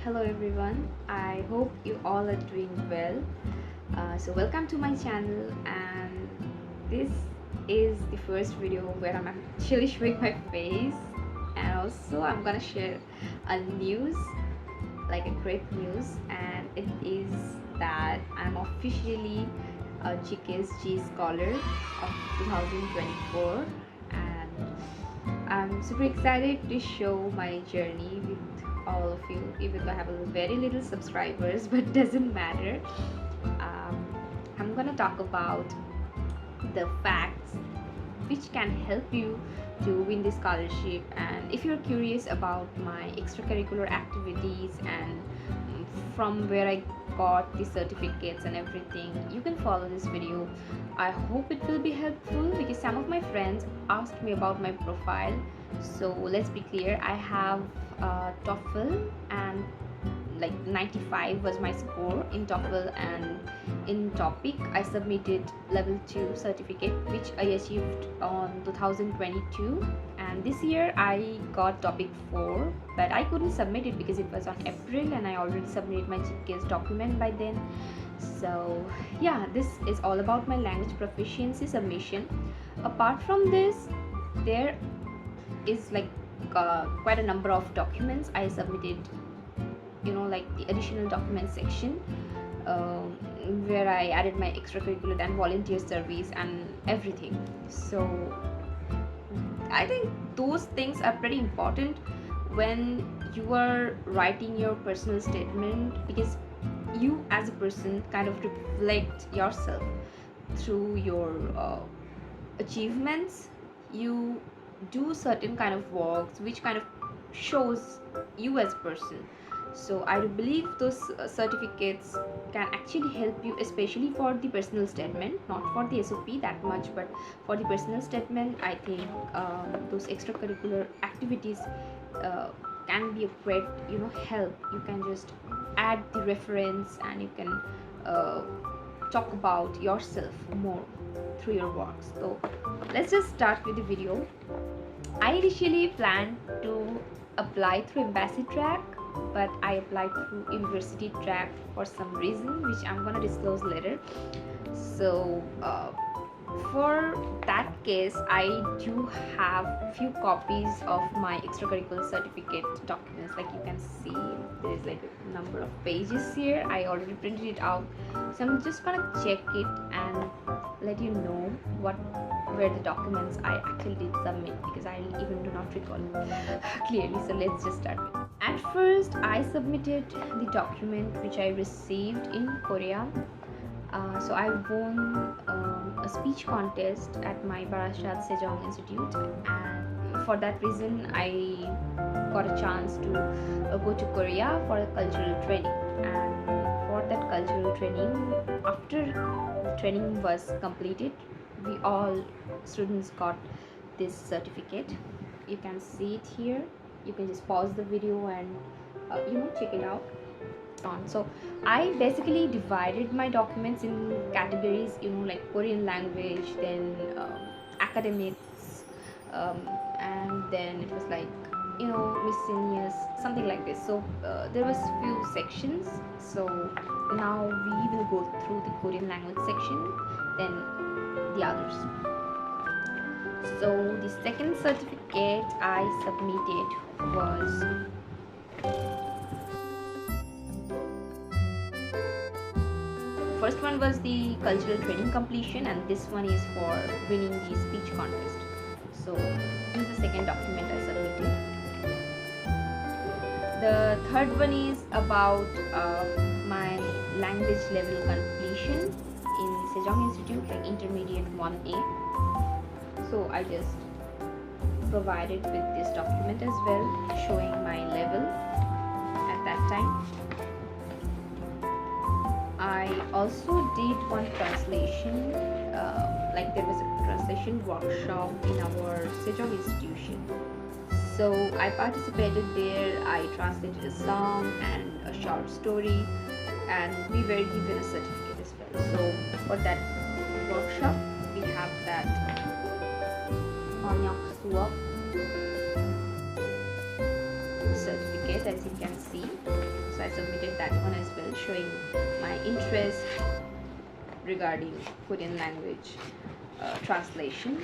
Hello everyone, I hope you all are doing well. So welcome to my channel, and this is the first video where I'm actually showing my face, and also I'm gonna share a news, like a great news, and it is that I'm officially a GKS Scholar of 2024, and I'm super excited to show my journey with all of you, even though I have very little subscribers, but doesn't matter. um, I'm gonna talk about the facts which can help you to win the scholarship, and if you're curious about my extracurricular activities and from where I got the certificates and everything, you can follow this video. I hope it will be helpful because some of my friends asked me about my profile. So let's be clear, I have TOEFL, and like 95 was my score in TOEFL, and in Topik I submitted level 2 certificate which I achieved on 2022, and this year I got Topic 4, but I couldn't submit it because it was on April and I already submitted my GKS document by then. So yeah, this is all about my language proficiency submission. Apart from this, there is like quite a number of documents I submitted, like the additional document section, where I added my extracurricular and volunteer service and everything. So I think those things are pretty important when you are writing your personal statement, because you as a person kind of reflect yourself through your achievements. You do certain kind of works which kind of shows you as a person. So I do believe those certificates can actually help you, especially for the personal statement, not for the SOP that much, but for the personal statement. I think those extracurricular activities can be a great help. You can just add the reference and you can talk about yourself more through your works. So let's just start with the video. I initially planned to apply through embassy track, but I applied through university track for some reason which I'm gonna disclose later. So for that case, I do have few copies of my extracurricular certificate documents. Like you can see, there's like a number of pages here. I already printed it out, so I'm just gonna check it and let you know what were the documents I actually did submit, because I even do not recall clearly. So let's just start with it. At first I submitted the document which I received in Korea. So I won a speech contest at my Barasat Sejong Institute, and for that reason I got a chance to go to Korea for a cultural training. And for that cultural training, after training was completed, we all students got this certificate. You can see it here. You can just pause the video and check it out. So I basically divided my documents in categories, like Korean language, then academics, and then it was like miscellaneous, something like this. So there was few sections. So now we will go through the Korean language section, then the others. So the second certificate I submitted was first one was the cultural training completion, and this one is for winning the speech contest. So this is the second document I submitted. The third one is about my language level completion in Sejong Institute, like intermediate 1A. So I just provided with this document as well, showing my level at that time. I also did one translation, like there was a translation workshop in our Sejong institution. So I participated there. I translated a song and a short story, and we were given a certificate as well. So for that workshop, we have that certificate, as you can see. So I I submitted that one as well, showing my interest regarding Korean language translation.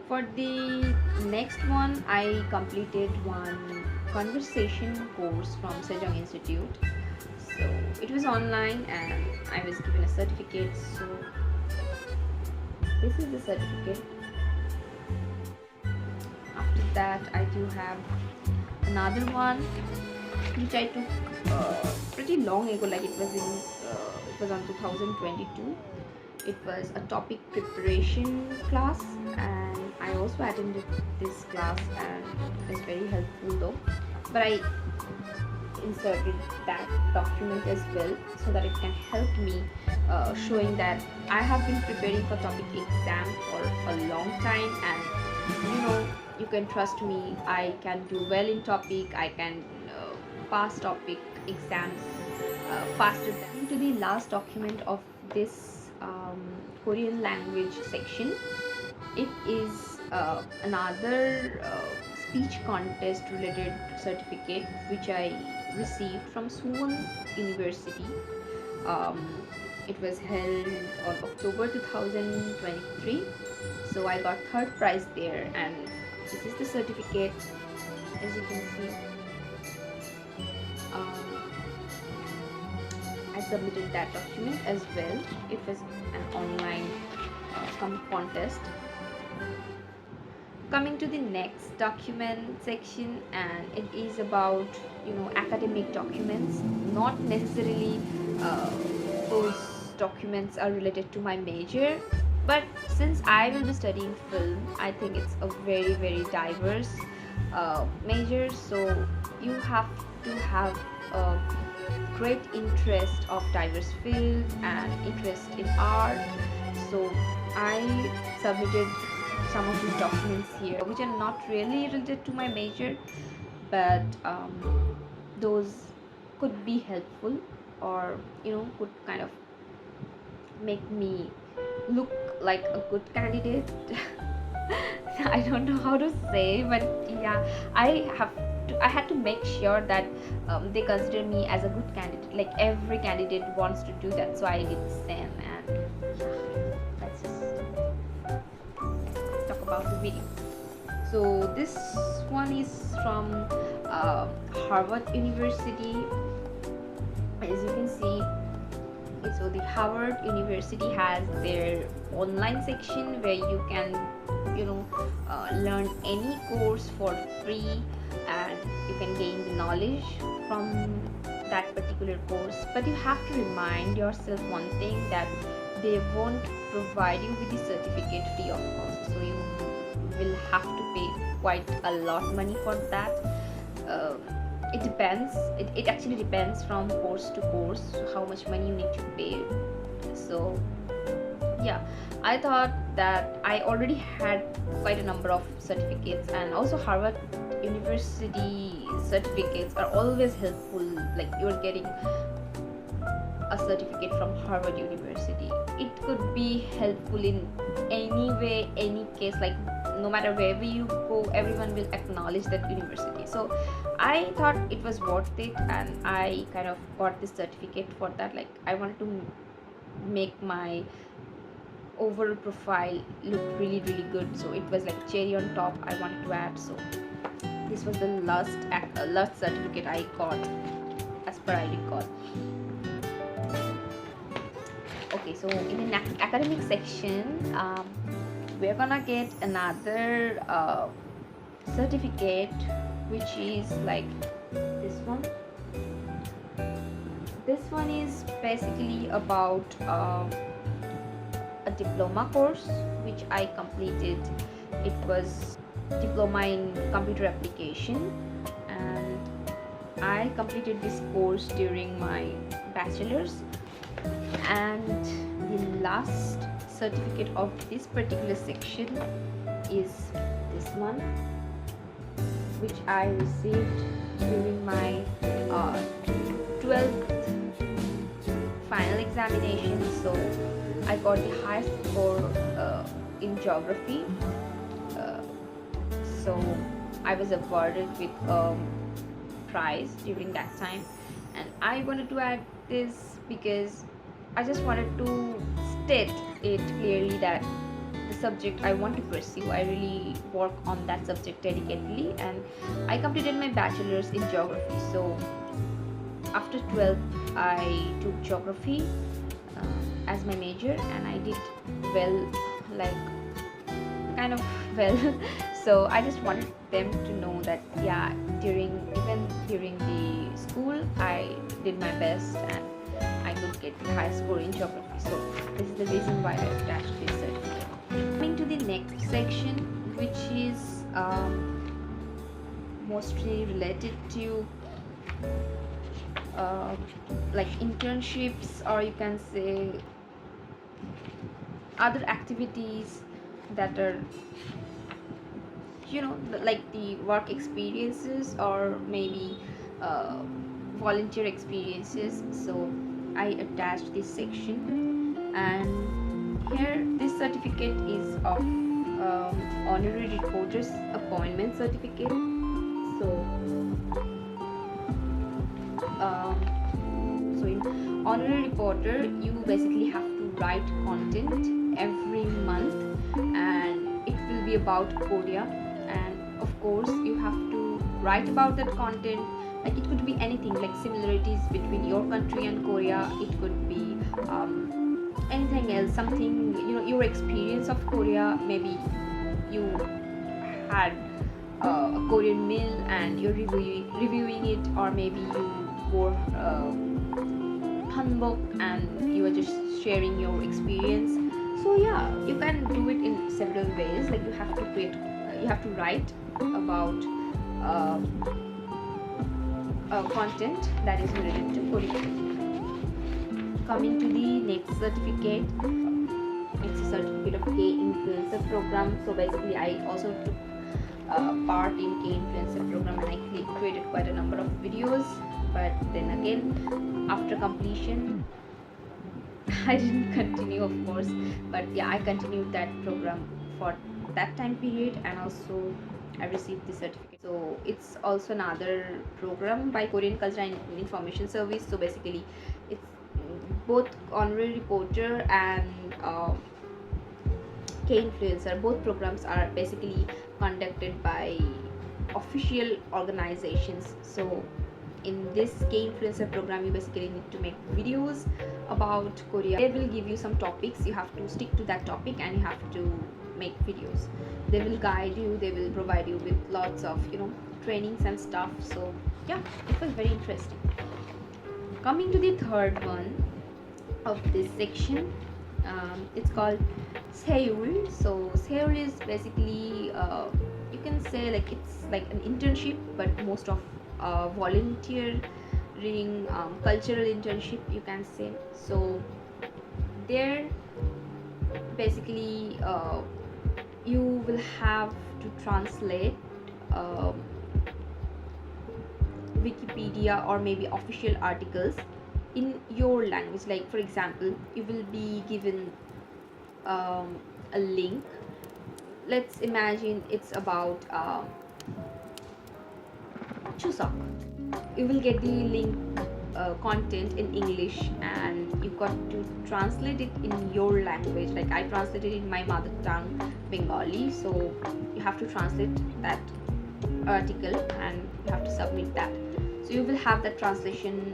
For the next one, I completed one conversation course from Sejong Institute. So it was online and I was given a certificate. So this is the certificate. After that, I do have another one which I took pretty long ago, like it was on 2022. It was a topic preparation class, and I also attended this class and it was very helpful though. But I inserted that document as well so that it can help me showing that I have been preparing for topic exam for a long time, and you can trust me, I can do well in topic, I can pass topic exams faster than. To the last document of this Korean language section, it is another speech contest related certificate which I received from Suwon University. It was held on October 2023, so I got third prize there, and this is the certificate. As you can see, I submitted that document as well. It was an online contest. Coming to the next document section, and it is about academic documents. Not necessarily those documents are related to my major, but since I will be studying film, I think it's a very very diverse major, so you have to have a great interest of diverse field and interest in art. So I submitted some of these documents here which are not really related to my major, but those could be helpful, or could kind of make me look like a good candidate. I don't know how to say, but yeah, I had to make sure that they consider me as a good candidate. Like every candidate wants to do that, so I did the same. And let's just talk about the video. So this one is from Harvard University. As you can see, so the Harvard University has their online section where you can learn any course for free, and you can gain the knowledge from that particular course. But you have to remind yourself one thing, that they won't provide you with the certificate free of cost, so you will have to pay quite a lot money for that. It depends, it actually depends from course to course how much money you need to pay. So yeah, I thought that I already had quite a number of certificates, and also Harvard University certificates are always helpful. Like you're getting a certificate from Harvard University, it could be helpful in any way, any case. Like no matter wherever you go, everyone will acknowledge that university. So I thought it was worth it, and I kind of got this certificate for that. Like I wanted to make my overall profile look really really good, so it was like cherry on top I wanted to add. So this was the last certificate I got, as per I recall. Okay, so in the academic section, we're gonna get another certificate, which is like this one. This one is basically about a diploma course which I completed. It was diploma in computer application, and I completed this course during my bachelor's. And the last certificate of this particular section is this one, which I received during my 12th final examination. So I got the highest score in geography. So I was awarded with surprise during that time. And I wanted to add this because I just wanted to state it clearly that the subject I want to pursue, I really work on that subject dedicatedly, and I completed my bachelor's in geography. So after 12th, I took geography as my major, and I did well, like kind of well. So I just wanted them to know that yeah, even during the school, I did my best and I could get the high score in geography. So this is the reason why I attached this certificate. Coming to the next section, which is mostly related to like internships, or you can say other activities that are, like the work experiences or maybe volunteer experiences. So I attached this section, and here this certificate is of Honorary Reporter's appointment certificate. So so in Honorary Reporter, you basically have to write content every month, and it will be about Korea. And of course, you have to write about that content. Like it could be anything, like similarities between your country and Korea. It could be anything else, something, your experience of Korea. Maybe you had a Korean meal and you're reviewing it, or maybe you wore hanbok and you are just sharing your experience. So yeah, you can do it in several ways. Like you have to write about content that is related to Korea. Coming to the next certificate, it's a certificate of K Influencer program. So basically, I also took part in K Influencer program, and I created quite a number of videos. But then again, after completion, I didn't continue, of course. But yeah, I continued that program for that time period, and also I received the certificate. So it's also another program by Korean Culture and Information Service. So basically, it's both Honorary Reporter and K Influencer. Both programs are basically conducted by official organizations. So in this K Influencer program, you basically need to make videos about Korea. They will give you some topics. You have to stick to that topic, and you have to make videos. They will guide you, they will provide you with lots of trainings and stuff. So yeah, it was very interesting. Coming to the third one of this section, it's called SAYUL. So SAYUL is basically you can say like it's like an internship, but most of volunteering, cultural internship, you can say. So there basically you will have to translate Wikipedia or maybe official articles in your language. Like for example, you will be given a link. Let's imagine it's about Chuseok. You will get the link content in English, and you got to translate it in your language. Like I translated in my mother tongue, Bengali. So you have to translate that article and you have to submit that. So you will have that translation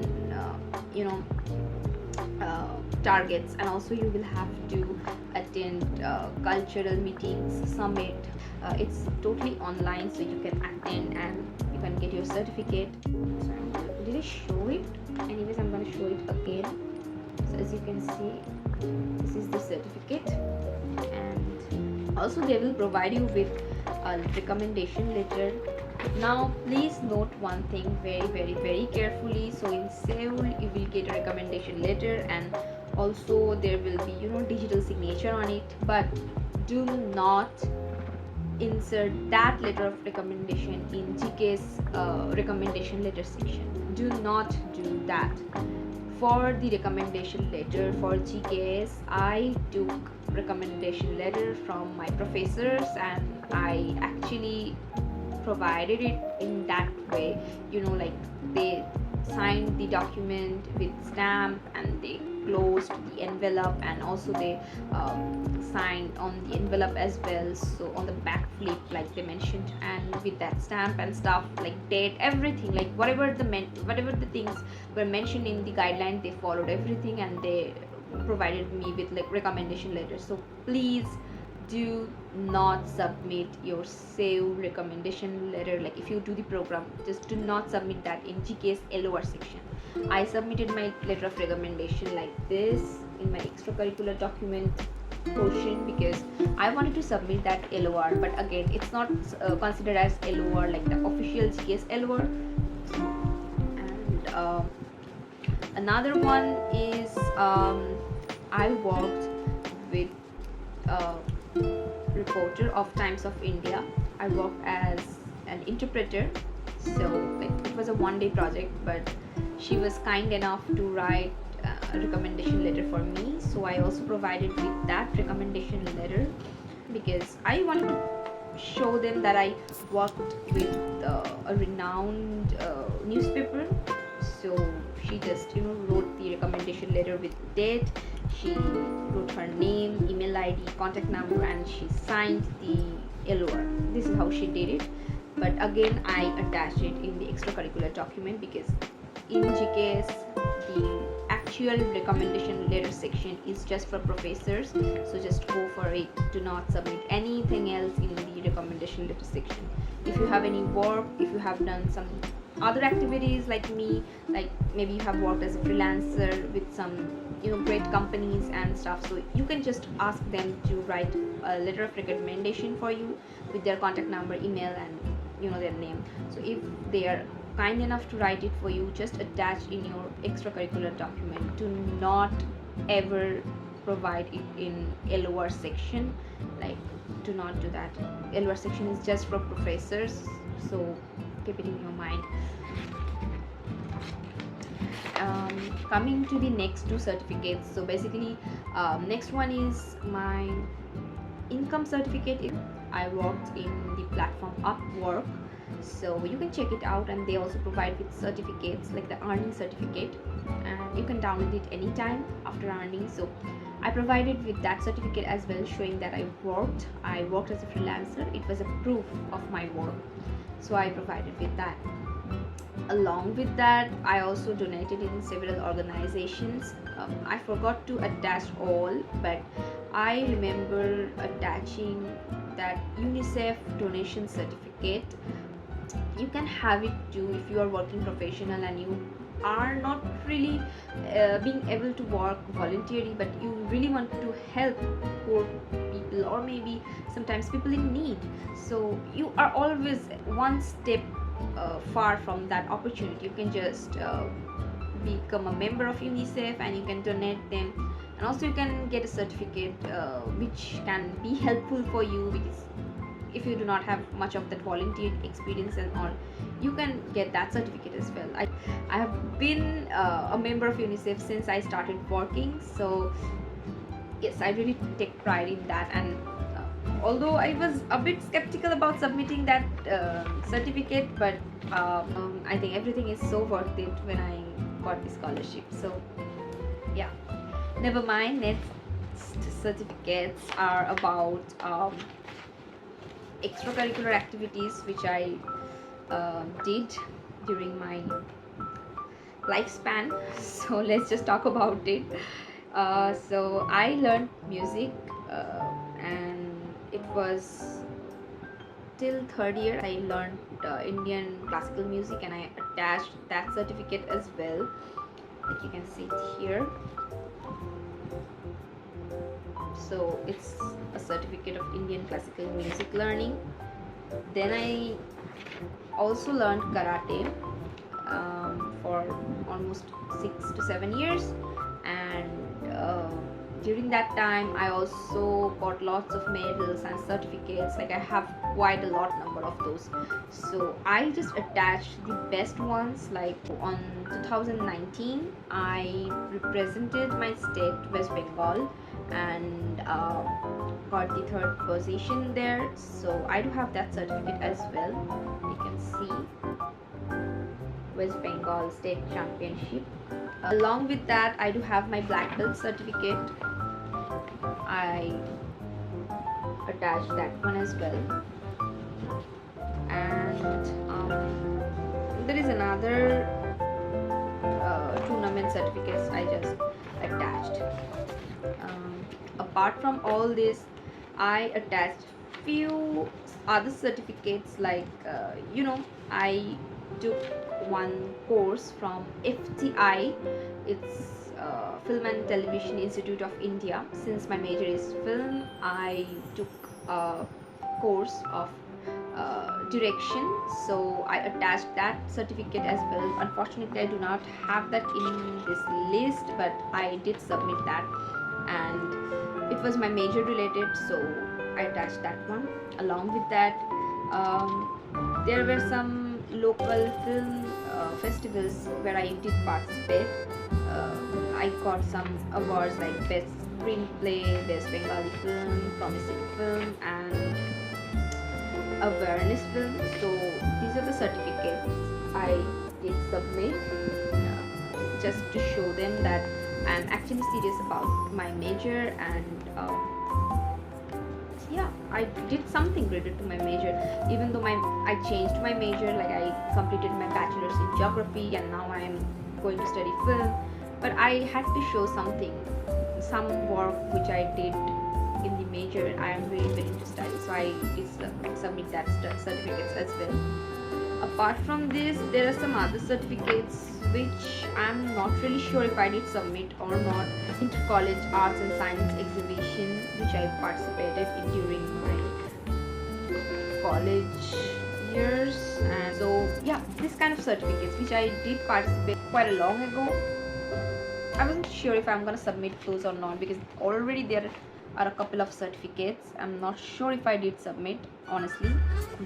targets, and also you will have to attend cultural meetings, summit. It's totally online, so you can attend and you can get your certificate. So did I show it? Anyways, I'm going to show it again. So as you can see, this is the certificate, and also they will provide you with a recommendation letter. Now please note one thing very carefully. So in SAYUL, you will get a recommendation letter, and also there will be digital signature on it. But do not insert that letter of recommendation in GKS recommendation letter section. Do not do that. For the recommendation letter for GKS, I took recommendation letter from my professors, and I actually provided it in that way, like they signed the document with stamp and they closed the envelope, and also they signed on the envelope as well, so on the back flip like they mentioned, and with that stamp and stuff, like date, everything, like whatever the things were mentioned in the guideline, they followed everything and they provided me with like recommendation letters. So please do not submit your SAYUL recommendation letter. Like if you do the program, just do not submit that in GKS LOR section. I submitted my letter of recommendation like this in my extracurricular document portion because I wanted to submit that LOR, but again it's not considered as LOR, like the official GKS LOR. And another one is I worked with reporter of Times of India. I worked as an interpreter, so it was a one-day project, but she was kind enough to write a recommendation letter for me, so I also provided with that recommendation letter because I wanted to show them that I worked with a renowned newspaper. So she just wrote the recommendation letter with date, she wrote her name, email ID, contact number, and she signed the LOR. This is how she did it, but again I attached it in the extracurricular document because in GKS the actual recommendation letter section is just for professors, so just go for it. Do not submit anything else in the recommendation letter section. If you have any work, if you have done some other activities like me, like maybe you have worked as a freelancer with some great companies and stuff, so you can just ask them to write a letter of recommendation for you with their contact number, email, and their name. So if they are kind enough to write it for you, just attach in your extracurricular document. Do not ever provide it in LOR section, like do not do that. LOR section is just for professors, so keep it in your mind. Coming to the next two certificates, so basically next one is my income certificate. I worked in the platform Upwork, so you can check it out, and they also provide with certificates like the earning certificate, and you can download it anytime after earning. So I provided with that certificate as well, showing that I worked as a freelancer. It was a proof of my work, so I provided with that. Along with that, I also donated in several organizations. I forgot to attach all, but I remember attaching that UNICEF donation certificate. You can have it too if you are working professional and you are not really being able to work voluntarily, but you really want to help poor people or maybe sometimes people in need. So you are always one step far from that opportunity. You can just become a member of UNICEF and you can donate them, and also you can get a certificate which can be helpful for you, because if you do not have much of that volunteer experience and all, you can get that certificate as well. I have been a member of UNICEF since I started working, so yes, I really take pride in that. And although I was a bit skeptical about submitting that certificate, but I think everything is so worth it when I got the scholarship. So yeah, never mind. Next certificates are about extracurricular activities which I did during my lifespan. So let's just talk about it. So I learned music and it was till third year. I learned Indian classical music and I attached that certificate as well, like you can see it here. So it's a certificate of Indian classical music learning. Then I also learned karate for almost 6 to 7 years, and during that time I also got lots of medals and certificates. Like I have quite a lot number of those, so I just attached the best ones. Like on 2019 I represented my state, West Bengal, and got the third position there, so I do have that certificate as well. You can see West Bengal State Championship. Along with that, I do have my black belt certificate. I attached that one as well. And there is another tournament certificates I just attached. Apart from all this, I attached few other certificates like I took one course from FTI. It's Film and Television Institute of India. Since my major is film, I took a course of direction, so I attached that certificate as well. Unfortunately, I do not have that in this list, but I did submit that, and it was my major related, so I attached that one. Along with that, there were some local film festivals where I did participate. I got some awards like best screenplay, best Bengali film, promising film, and awareness film. So these are the certificates I did submit, just to show them that I'm actually serious about my major, and yeah, I did something related to my major. Even though I changed my major, like I completed my bachelor's in geography and now I'm going to study film, but I had to show something, some work which I did in the major I am really willing to study, so I did submit that certificates as well. Apart from this, there are some other certificates which I'm not really sure if I did submit or not. Inter-college arts and science exhibition which I participated in during my college years, and so yeah, this kind of certificates which I did participate quite a long ago. I wasn't sure if I'm gonna submit those or not because already there are a couple of certificates. I'm not sure if I did submit, honestly,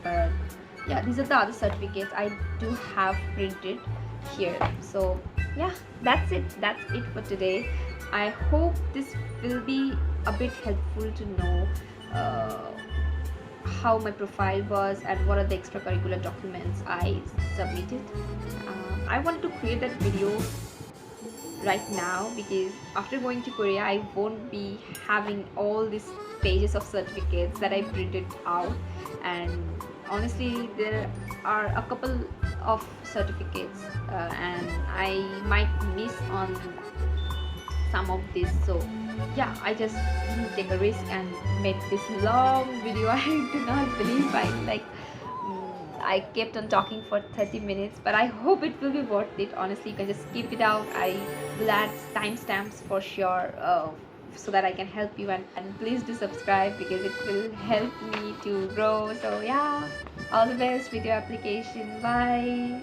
but yeah, these are the other certificates I do have printed here. So yeah, that's it for today. I hope this will be a bit helpful to know how my profile was and what are the extracurricular documents I submitted. I wanted to create that video right now because after going to Korea I won't be having all these pages of certificates that I printed out, and honestly there are a couple of certificates and I might miss on some of this, so yeah, I just didn't take a risk and made this long video. I do not believe I kept on talking for 30 minutes, but I hope it will be worth it. Honestly, you can just skip it out. I will add timestamps for sure so that I can help you, and please do subscribe because it will help me to grow. So yeah, all the best with your application. Bye.